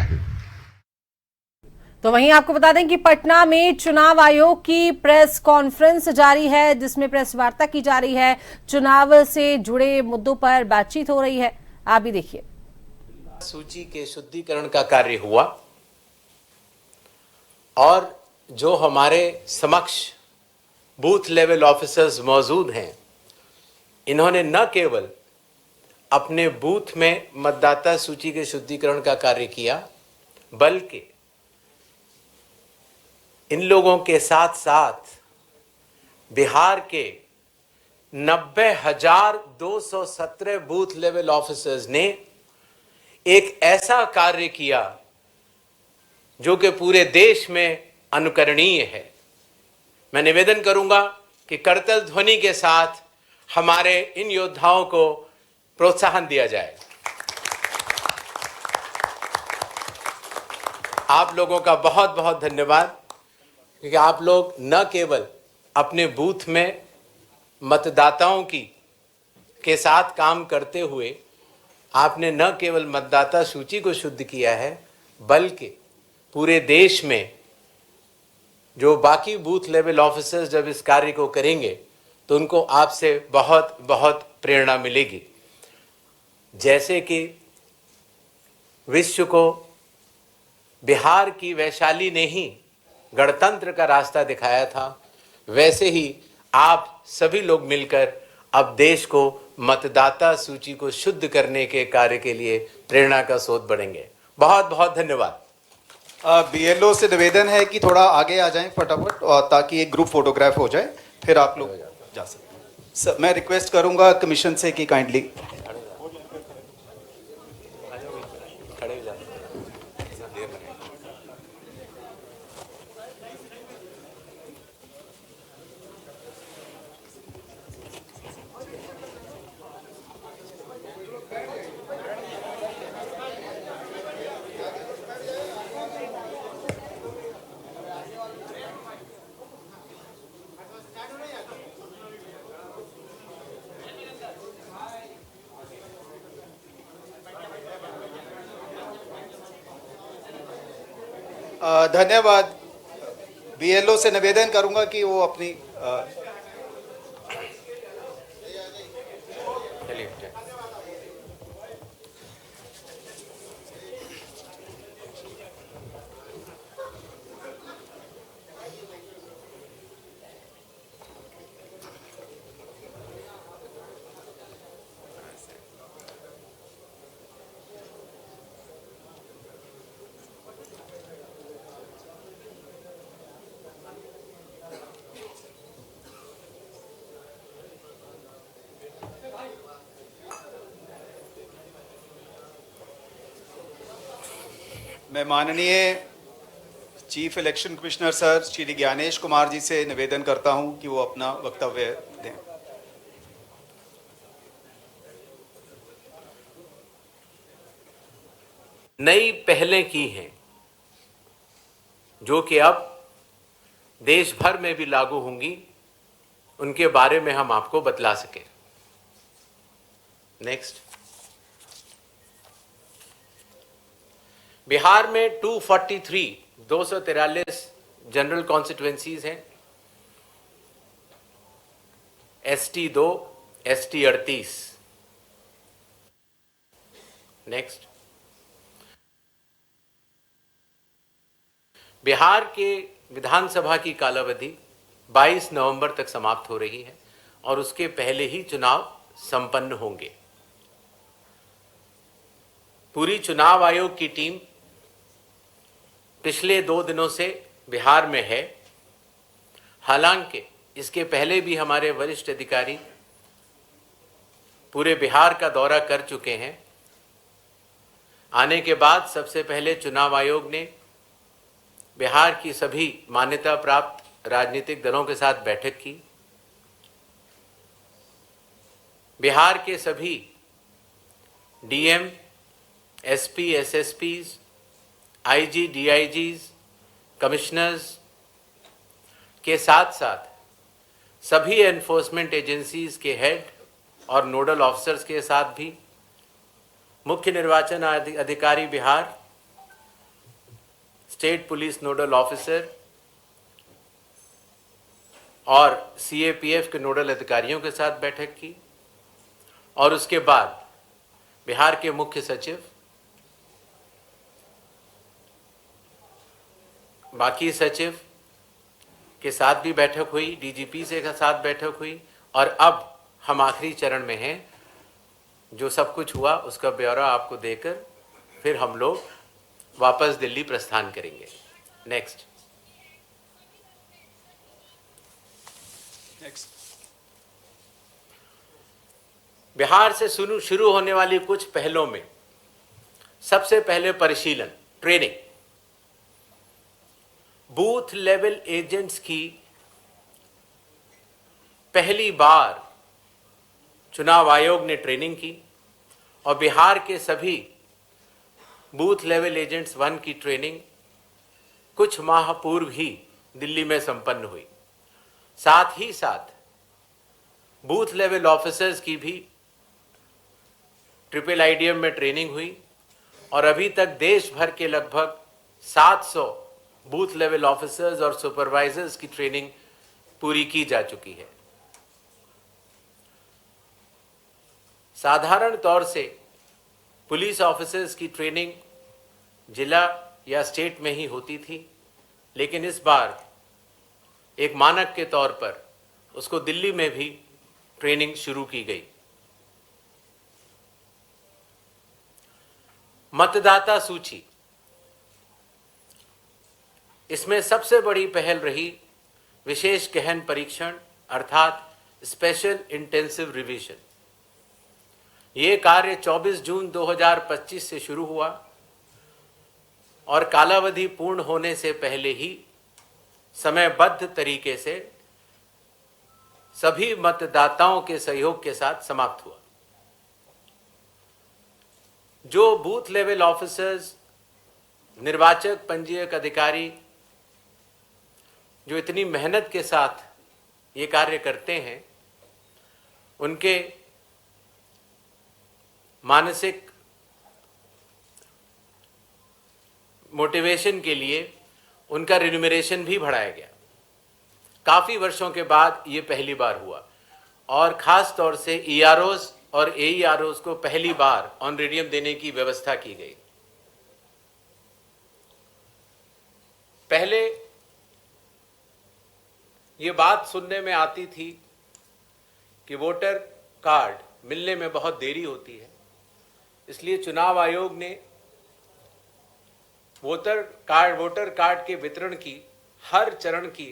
है। तो वहीं आपको बता दें कि पटना में चुनाव आयोग की प्रेस कॉन्फ्रेंस जारी है, जिसमें प्रेस वार्ता की जा रही है। चुनाव से जुड़े मुद्दों पर बातचीत हो रही है, आप भी देखिए। सूची के शुद्धिकरण का कार्य हुआ और जो हमारे समक्ष बूथ लेवल ऑफिसर्स मौजूद हैं, इन्होंने न केवल अपने बूथ में मतदाता सूची के शुद्धिकरण का कार्य किया, बल्कि इन लोगों के साथ साथ बिहार के 90,217 बूथ लेवल ऑफिसर्स ने एक ऐसा कार्य किया जो कि पूरे देश में अनुकरणीय है। मैं निवेदन करूंगा कि करतल ध्वनि के साथ हमारे इन योद्धाओं को प्रोत्साहन दिया जाए। आप लोगों का बहुत बहुत धन्यवाद, क्योंकि आप लोग न केवल अपने बूथ में मतदाताओं के साथ काम करते हुए आपने न केवल मतदाता सूची को शुद्ध किया है, बल्कि पूरे देश में जो बाकी बूथ लेवल ऑफिसर्स जब इस कार्य को करेंगे तो उनको आपसे बहुत बहुत प्रेरणा मिलेगी। जैसे कि विश्व को बिहार की वैशाली ने ही गणतंत्र का रास्ता दिखाया था, वैसे ही आप सभी लोग मिलकर अब देश को मतदाता सूची को शुद्ध करने के कार्य के लिए प्रेरणा का स्रोत बनेंगे। बहुत बहुत धन्यवाद। बीएलओ से निवेदन है कि थोड़ा आगे आ जाएं फटाफट, और ताकि एक ग्रुप फोटोग्राफ हो जाए, फिर आप लोग जा सकते हैं। सर, मैं रिक्वेस्ट करूंगा कमीशन से कि काइंडली धन्यवाद। बीएलओ से निवेदन करूंगा कि वो अपनी मैं माननीय chief election commissioner sir Shri Gyanesh Kumar ji से निवेदन करता हूं कि वो अपना वक्तव्य दें। नई पहलें की हैं जो कि अब देश भर में भी लागू होंगी, उनके बारे में हम आपको बतला सके। नेक्स्ट। बिहार में 243 जनरल कॉन्स्टिट्युएंसीज हैं। ST 2, ST 38। नेक्स्ट। बिहार के विधानसभा की कालावधि 22 नवंबर तक समाप्त हो रही है और उसके पहले ही चुनाव संपन्न होंगे। पूरी चुनाव आयोग की टीम पिछले 2 दिनों से बिहार में है। हालांकि इसके पहले भी हमारे वरिष्ठ अधिकारी पूरे बिहार का दौरा कर चुके हैं। आने के बाद सबसे पहले चुनाव आयोग ने बिहार की सभी मान्यता प्राप्त राजनीतिक दलों के साथ बैठक की। बिहार के सभी डीएम, एसपी, एसएसपीज, आईजी, डीआईजीज, कमिश्नर्स के साथ साथ सभी एनफोर्समेंट एजेंसीज के हेड और नोडल ऑफिसर्स के साथ भी मुख्य निर्वाचन अधिकारी Bihar state police nodal officer और सीएपीएफ के नोडल अधिकारियों के साथ बैठक की और उसके बाद बिहार के मुख्य सचिव, बाकी सचिव के साथ भी बैठक हुई, डीजीपी से के साथ बैठक हुई और अब हम आखिरी चरण में हैं। जो सब कुछ हुआ उसका ब्यौरा आपको देकर फिर हम लोग वापस दिल्ली प्रस्थान करेंगे। नेक्स्ट। बिहार से शुरू होने वाली कुछ पहलों में सबसे पहले परिशीलन, ट्रेनिंग। बूथ लेवल एजेंट्स की पहली बार चुनाव आयोग ने ट्रेनिंग की और बिहार के सभी बूथ लेवल एजेंट्स 1 की ट्रेनिंग कुछ माह पूर्व ही दिल्ली में संपन्न हुई। साथ ही साथ बूथ लेवल ऑफिसर्स की भी ट्रिपल आईडीएम में ट्रेनिंग हुई और अभी तक देश भर के लगभग 700 बूथ लेवल ऑफिसर्स और सुपरवाइजर्स की ट्रेनिंग पूरी की जा चुकी है। साधारण तौर से पुलिस ऑफिसर्स की ट्रेनिंग जिला या स्टेट में ही होती थी, लेकिन इस बार एक मानक के तौर पर उसको दिल्ली में भी ट्रेनिंग शुरू की गई। मतदाता सूची, इसमें सबसे बड़ी पहल रही विशेष गहन परीक्षण अर्थात स्पेशल इंटेंसिव रिवीजन। ये कार्य 24 जून 2025 से शुरू हुआ और कालावधि पूर्ण होने से पहले ही समयबद्ध तरीके से सभी मतदाताओं के सहयोग के साथ समाप्त हुआ। जो बूथ लेवल ऑफिसर्स, निर्वाचक पंजीयक अधिकारी जो इतनी मेहनत के साथ ये कार्य करते हैं, उनके मानसिक मोटिवेशन के लिए उनका रिन्यूमरेशन भी बढ़ाया गया। काफ़ी वर्षों के बाद ये पहली बार हुआ और ख़ास तौर से ईआरओस और एईआरओस को पहली बार ऑनरेडियम देने की व्यवस्था की गई। पहले ये बात सुनने में आती थी कि वोटर कार्ड मिलने में बहुत देरी होती है, इसलिए चुनाव आयोग ने वोटर कार्ड के वितरण की हर चरण की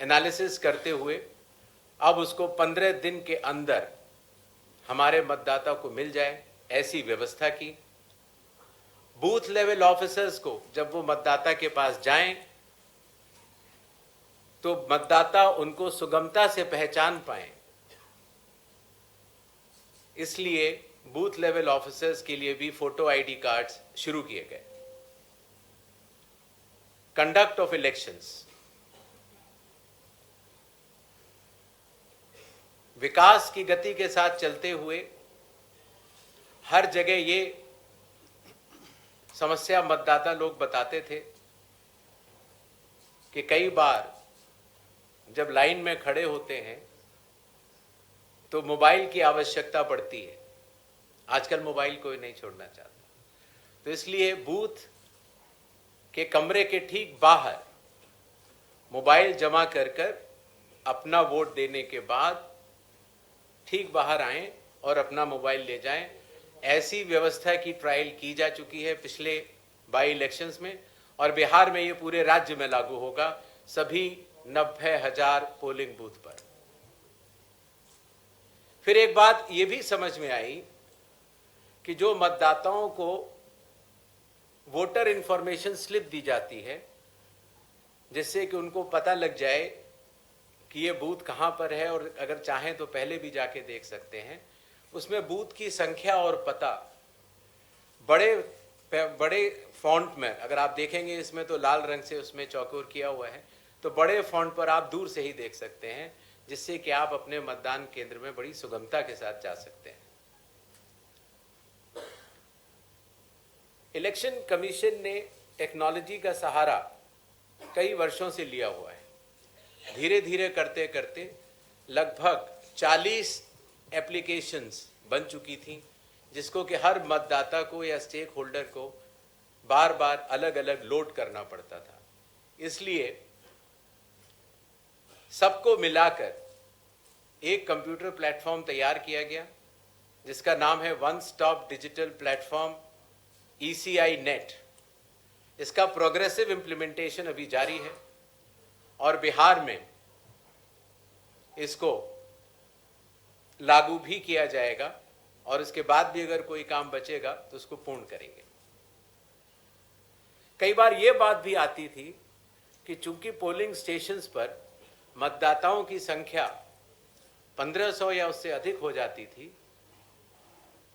एनालिसिस करते हुए अब उसको 15 दिन के अंदर हमारे मतदाता को मिल जाए, ऐसी व्यवस्था की। बूथ लेवल ऑफिसर्स को जब वो मतदाता के पास जाएं तो मतदाता उनको सुगमता से पहचान पाएं, इसलिए बूथ लेवल ऑफिसर्स के लिए भी फोटो आईडी कार्ड्स शुरू किए गए। कंडक्ट ऑफ इलेक्शंस, विकास की गति के साथ चलते हुए हर जगह ये समस्या मतदाता लोग बताते थे कि कई बार जब लाइन में खड़े होते हैं तो मोबाइल की आवश्यकता पड़ती है। आजकल मोबाइल कोई नहीं छोड़ना चाहता, तो इसलिए बूथ के कमरे के ठीक बाहर मोबाइल जमा कर अपना वोट देने के बाद ठीक बाहर आएं और अपना मोबाइल ले जाएं। ऐसी व्यवस्था की ट्रायल की जा चुकी है पिछले बाई इलेक्शंस में और बिहार में ये पूरे राज्य में लागू होगा, सभी 90,000 पोलिंग बूथ पर। फिर एक बात ये भी समझ में आई कि जो मतदाताओं को वोटर इंफॉर्मेशन स्लिप दी जाती है, जिससे कि उनको पता लग जाए कि ये बूथ कहाँ पर है और अगर चाहें तो पहले भी जाके देख सकते हैं, उसमें बूथ की संख्या और पता बड़े फॉन्ट में, अगर आप देखेंगे इसमें तो लाल रंग से उसमें चौकोर किया हुआ है, तो बड़े फॉन्ट पर आप दूर से ही देख सकते हैं, जिससे कि आप अपने मतदान केंद्र में बड़ी सुगमता के साथ जा सकते हैं। इलेक्शन कमीशन ने टेक्नोलॉजी का सहारा कई वर्षों से लिया हुआ है। धीरे धीरे करते करते लगभग 40 एप्लीकेशंस बन चुकी थी, जिसको कि हर मतदाता को या स्टेक होल्डर को बार बार अलग अलग लोड करना पड़ता था। इसलिए सबको मिलाकर एक कंप्यूटर प्लेटफॉर्म तैयार किया गया, जिसका नाम है one stop digital platform ECI net. इसका प्रोग्रेसिव इम्प्लीमेंटेशन अभी जारी है और बिहार में इसको लागू भी किया जाएगा और इसके बाद भी अगर कोई काम बचेगा तो उसको पूर्ण करेंगे। कई बार ये बात भी आती थी कि चूंकि पोलिंग स्टेशंस पर मतदाताओं की संख्या 1500 या उससे अधिक हो जाती थी,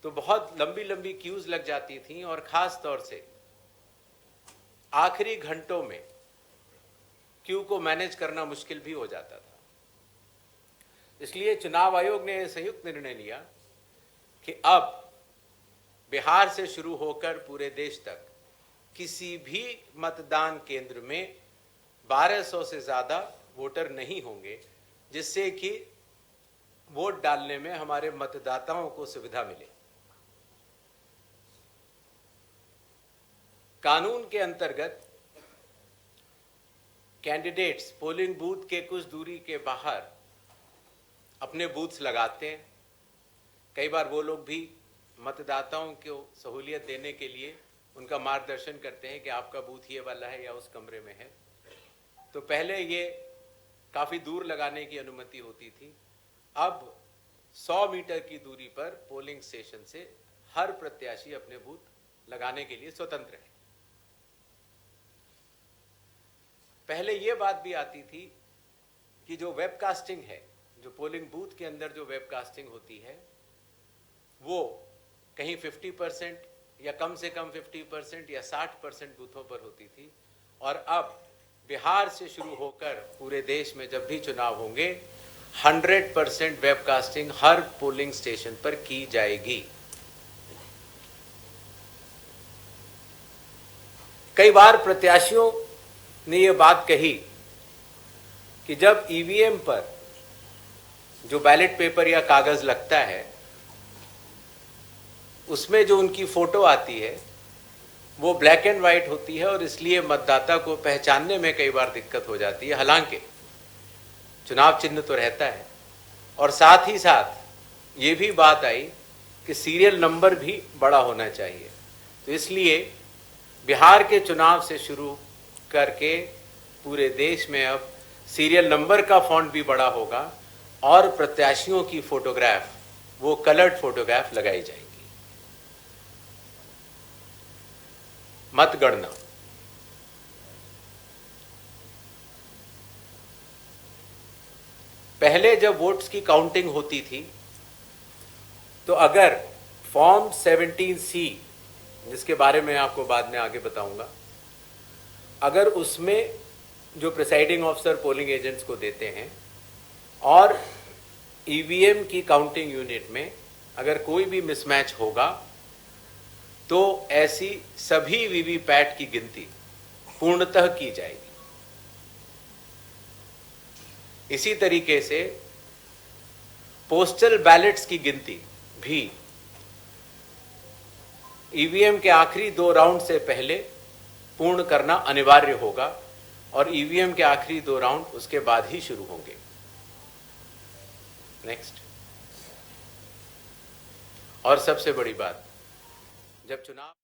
तो बहुत लंबी लंबी क्यूज लग जाती थी और खास तौर से आखिरी घंटों में क्यू को मैनेज करना मुश्किल भी हो जाता था। इसलिए चुनाव आयोग ने संयुक्त निर्णय लिया कि अब बिहार से शुरू होकर पूरे देश तक किसी भी मतदान केंद्र में 1200 से ज्यादा वोटर नहीं होंगे, जिससे कि वोट डालने में हमारे मतदाताओं को सुविधा मिले। कानून के अंतर्गत कैंडिडेट्स पोलिंग बूथ के कुछ दूरी के बाहर अपने बूथ्स लगाते हैं। कई बार वो लोग भी मतदाताओं को सहूलियत देने के लिए उनका मार्गदर्शन करते हैं कि आपका बूथ ये वाला है या उस कमरे में है। तो पहले ये काफ़ी दूर लगाने की अनुमति होती थी, अब 100 मीटर की दूरी पर पोलिंग स्टेशन से हर प्रत्याशी अपने बूथ लगाने के लिए स्वतंत्र है। पहले ये बात भी आती थी कि जो वेबकास्टिंग है, जो पोलिंग बूथ के अंदर जो वेबकास्टिंग होती है, वो कहीं 50% या कम से कम 50% या 60% बूथों पर होती थी, और अब बिहार से शुरू होकर पूरे देश में जब भी चुनाव होंगे 100% वेबकास्टिंग हर पोलिंग स्टेशन पर की जाएगी। कई बार प्रत्याशियों ने यह बात कही कि जब ईवीएम पर जो बैलेट पेपर या कागज लगता है उसमें जो उनकी फोटो आती है वो ब्लैक एंड वाइट होती है और इसलिए मतदाता को पहचानने में कई बार दिक्कत हो जाती है। हालांकि चुनाव चिन्ह तो रहता है, और साथ ही साथ ये भी बात आई कि सीरियल नंबर भी बड़ा होना चाहिए। तो इसलिए बिहार के चुनाव से शुरू करके पूरे देश में अब सीरियल नंबर का फॉन्ट भी बड़ा होगा और प्रत्याशियों की फोटोग्राफ, वो कलर्ड फोटोग्राफ लगाई जाएगी। मतगणना पहले जब वोट्स की काउंटिंग होती थी तो अगर फॉर्म 17C, जिसके बारे में आपको बाद में आगे बताऊंगा, अगर उसमें जो प्रिसाइडिंग ऑफिसर पोलिंग एजेंट्स को देते हैं और ईवीएम की काउंटिंग यूनिट में अगर कोई भी मिसमैच होगा तो ऐसी सभी वीवीपैट की गिनती पूर्णतः की जाएगी। इसी तरीके से पोस्टल बैलेट्स की गिनती भी ईवीएम के आखिरी 2 राउंड से पहले पूर्ण करना अनिवार्य होगा और ईवीएम के आखिरी 2 राउंड उसके बाद ही शुरू होंगे। नेक्स्ट, और सबसे बड़ी बात, जब चुनाव